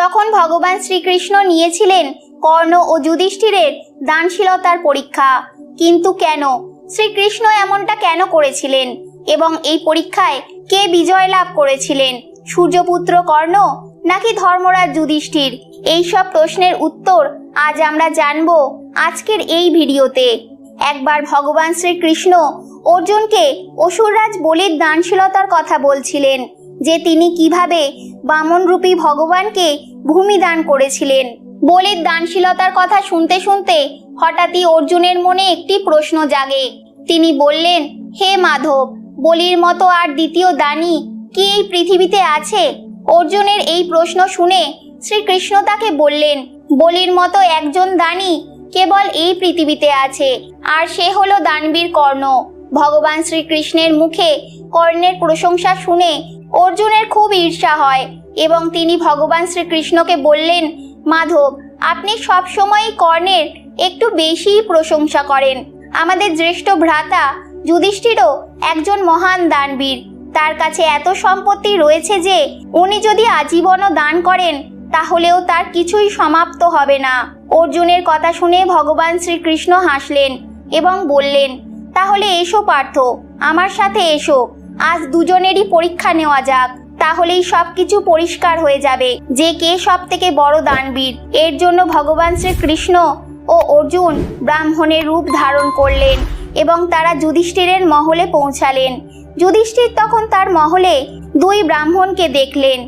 যখন ভগবান শ্রীকৃষ্ণ নিয়েছিলেন কর্ণ ও যুধিষ্ঠিরের দানশীলতার পরীক্ষা। কিন্তু কেন শ্রীকৃষ্ণ এমনটা কেন করেছিলেন এবং এই পরীক্ষায় কে বিজয় লাভ করেছিলেন, সূর্যপুত্র কর্ণ নাকি ধর্মরাজ যুধিষ্ঠির? এইসব প্রশ্নের উত্তর আজ আমরা জানব আজকের এই ভিডিওতে। একবার ভগবান শ্রীকৃষ্ণ অর্জুনকে অসুররাজ বলির দানশীলতার কথা বলছিলেন, যে তিনি কিভাবে বামনরূপী ভগবানকে ভূমি দান করেছিলেন। বলির দানশীলতার কথা শুনতে শুনতে হঠাৎই অর্জুনের মনে একটি প্রশ্ন জাগে। তিনি বললেন, হে মাধব, বলির মতো আর দ্বিতীয় দানী কি এই পৃথিবীতে আছে? অর্জুনের এই প্রশ্ন শুনে শ্রীকৃষ্ণ তাকে বললেন, বলির মতো একজন দানী কেবল এই পৃথিবীতে আছে, আর সে হলো দানবীর কর্ণ। ভগবান শ্রীকৃষ্ণের মুখে কর্ণের প্রশংসা শুনে অর্জুনের খুব ঈর্ষা হয় এবং তিনি ভগবান শ্রীকৃষ্ণকে বললেন, মাধব, আপনি সবসময়ই কর্ণের একটু বেশিই প্রশংসা করেন। আমাদের জ্যেষ্ঠ ভ্রাতা যুধিষ্ঠিরও একজন মহান দানবীর। তার কাছে এত সম্পত্তি রয়েছে যে উনি যদি আজীবনও দান করেন তাহলেও তার কিছুই সমাপ্ত হবে না। অর্জুনের কথা শুনে ভগবান শ্রীকৃষ্ণ হাসলেন এবং বললেন, তাহলে এসো পার্থ, আমার সাথে এসো, আজ দুজনেরই পরীক্ষা নেওয়া যাক। তাহলেই সবকিছু পরিষ্কার হয়ে যাবে যে কে সব থেকে বড় দানবীর। এর জন্য ভগবান শ্রীকৃষ্ণ ও অর্জুন ব্রাহ্মণের রূপ ধারণ করলেন এবং তারা যুধিষ্ঠিরের মহলে পৌঁছালেন। যুধিষ্ঠির তখন তার মহলে দুই ব্রাহ্মণকে দেখলেন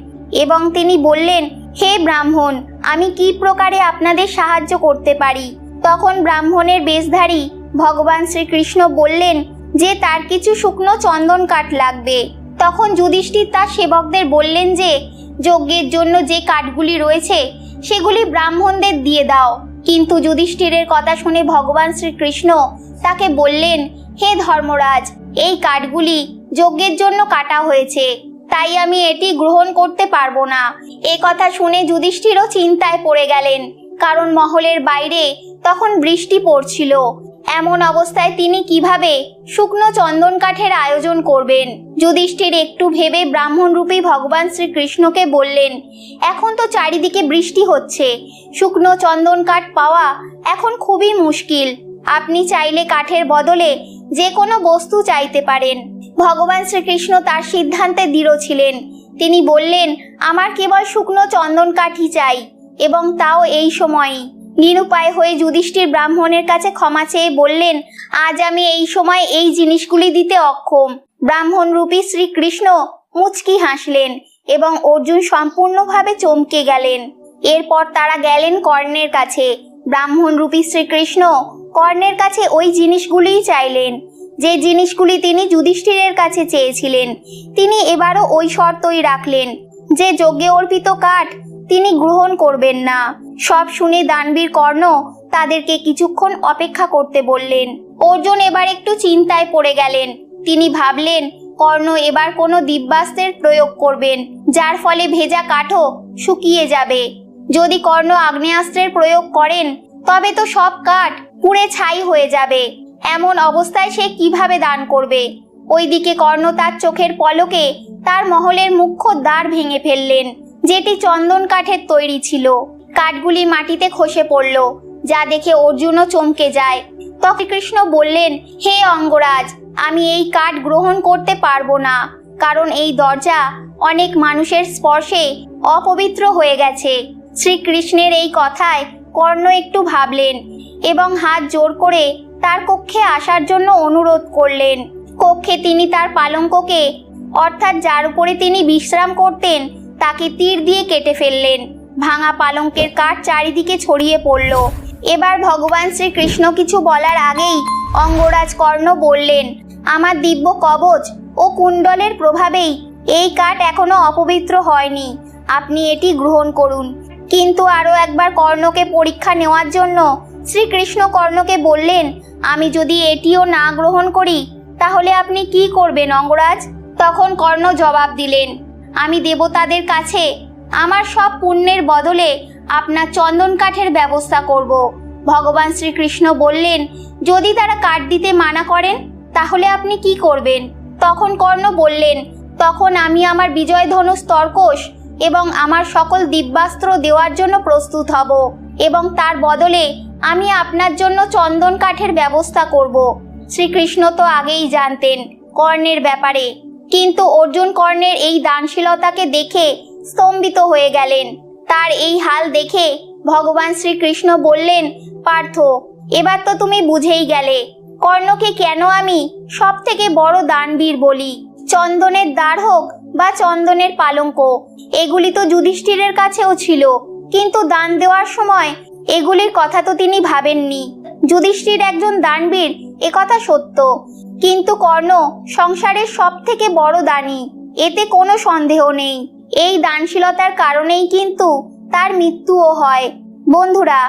এবং তিনি বললেন, হে ব্রাহ্মণ, আমি কি প্রকারে আপনাদের সাহায্য করতে পারি? তখন ব্রাহ্মণের বেশধারী ভগবান শ্রীকৃষ্ণ বললেন যে তার কিছু শুকনো চন্দন কাঠ লাগবে। তখন যুধিষ্ঠির তার সেবকদের বললেন যে যজ্ঞের জন্য যে কাঠগুলি রয়েছে সেগুলি ব্রাহ্মণদের দিয়ে দাও। কিন্তু যুধিষ্ঠিরের কথা শুনে ভগবান শ্রীকৃষ্ণ তাকে বললেন, হে ধর্মরাজ, এই কাঠগুলি যজ্ঞের জন্য কাটা হয়েছে, তাই আমি এটি গ্রহণ করতে পারবো না। এ কথা শুনে যুধিষ্ঠিরও চিন্তায় পড়ে গেলেন, কারণ মহলের বাইরে তখন বৃষ্টি পড়ছিল। এমন অবস্থায় তিনি কিভাবে শুকনো চন্দন কাঠের আয়োজন করবেন? যুধিষ্ঠির একটু ভেবে ব্রাহ্মণরূপী ভগবান শ্রীকৃষ্ণকে বললেন, এখন তো চারিদিকে বৃষ্টি হচ্ছে, শুকনো চন্দন কাঠ পাওয়া এখন খুবই মুশকিল। আপনি চাইলে কাঠের বদলে যে কোনো বস্তু চাইতে পারেন। ভগবান শ্রীকৃষ্ণ তার সিদ্ধান্তে দৃঢ় ছিলেন। তিনি বললেন, আমার কেবল শুকনো চন্দন কাঠই চাই, এবং তাও এই সময়ই। নিরুপায় হয়ে যুধিষ্ঠির ব্রাহ্মণের কাছে ক্ষমা চেয়ে বললেন, আজ আমি এই সময় এই জিনিসগুলি দিতে অক্ষম। ব্রাহ্মণ রূপী শ্রীকৃষ্ণ মুচকি হাসলেন এবং অর্জুন সম্পূর্ণভাবে চমকে গেলেন। এরপর তারা গেলেন কর্ণের কাছে। ব্রাহ্মণ রূপী শ্রীকৃষ্ণ কর্ণের কাছে ওই জিনিসগুলিই চাইলেন যে জিনিসগুলি তিনি যুধিষ্ঠিরের কাছে চেয়েছিলেন। তিনি এবারও ওই শর্তই রাখলেন যে যজ্ঞে অর্পিত কাঠ তিনি গ্রহণ করবেন না। সব শুনে দানবীর কর্ণ তাদেরকে কিছুক্ষণ অপেক্ষা করতে বললেন। অর্জুন এবার একটু চিন্তায় পড়ে গেলেন। তিনি ভাবলেন, কর্ণ এবার কোনো দিব্যাস্ত্রের প্রয়োগ করবেন, যার ফলে ভেজা কাঠও শুকিয়ে যাবে। যদি কর্ণ আগ্নেয়াস্ত্রের প্রয়োগ করেন তবে তো সব কাঠ পুড়ে ছাই হয়ে যাবে। এমন অবস্থায় সে কিভাবে দান করবে? ওইদিকে কর্ণ তার চোখের পলকে তার মহলের মুখ্য দ্বার ভেঙে ফেললেন, যেটি চন্দন কাঠের তৈরি ছিল। কাঠগুলি মাটিতে খসে পড়ল, যা দেখে অর্জুনও চমকে যায়। তখন কৃষ্ণ বললেন, হে অঙ্গরাজ, আমি এই কাঠ গ্রহণ করতে পারবো না, কারণ এই দরজা অনেক মানুষের স্পর্শে অপবিত্র হয়ে গেছে। শ্রীকৃষ্ণের এই কথায় কর্ণ একটু ভাবলেন এবং হাত জোর করে তার কক্ষে আসার জন্য অনুরোধ করলেন। কক্ষে তিনি তার পালঙ্ককে, অর্থাৎ যার উপরে তিনি বিশ্রাম করতেন, তাকে তীর দিয়ে কেটে ফেললেন। ভাঙা পালঙ্কের কাঠ চারিদিকে ছড়িয়ে পড়ল। এবার ভগবান শ্রীকৃষ্ণ কিছু বলার আগেই অঙ্গরাজ কর্ণ বললেন, আমার দিব্য কবচ ও কুণ্ডলের প্রভাবেই এই কাঠ এখনো অপবিত্র হয়নি, আপনি এটি গ্রহণ করুন। কিন্তু আরও একবার কর্ণকে পরীক্ষা নেওয়ার জন্য শ্রীকৃষ্ণ কর্ণকে বললেন, আমি যদি এটিও না গ্রহণ করি তাহলে আপনি কি করবেন অঙ্গরাজ? তখন কর্ণ জবাব দিলেন, আমি দেবতাদের কাছে আমার সব পুণ্যের বদলে আপনার চন্দন কাঠের ব্যবস্থা করব। ভগবান শ্রীকৃষ্ণ বললেন, যদি তারা কাঠ দিতে মানা করেন তাহলে আপনি কি করবেন? তখন কর্ণ বললেন, তখন আমি আমার বিজয় ধনুষ তর্কশ এবং আমার সকল দিব্যাস্ত্র দেওয়ার জন্য প্রস্তুত হব, এবং তার বদলে আমি আপনার জন্য চন্দন কাঠের ব্যবস্থা করব। শ্রীকৃষ্ণ তো আগেই জানতেন কর্ণের ব্যাপারে, কিন্তু অর্জুন কর্ণের এই দানশীলতাকে দেখে স্তম্ভিত হয়ে গেলেন। তার এই হাল দেখে ভগবান শ্রীকৃষ্ণ বললেন, পার্থ, এবার তো তুমি বুঝেই গেলে কর্ণকে কেন আমি সব থেকে বড় দানবীর বলি। চন্দনের দ্বার হোক বা চন্দনের পালঙ্ক, এগুলি তো যুধিষ্ঠিরের কাছেও ছিল, কিন্তু দান দেওয়ার সময় এগুলির কথা তো তিনি ভাবেননি। যুধিষ্ঠির একজন দানবীর, একথা সত্য, কিন্তু কর্ণ সংসারের সব থেকে বড় দানী, এতে কোনো সন্দেহ নেই। এই দানশীলতার কারণেই কিন্তু তার মৃত্যুও হয়। বন্ধুরা,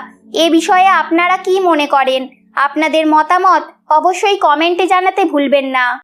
এ বিষয়ে আপনারা কি মনে করেন? আপনাদের মতামত অবশ্যই কমেন্টে জানাতে ভুলবেন না।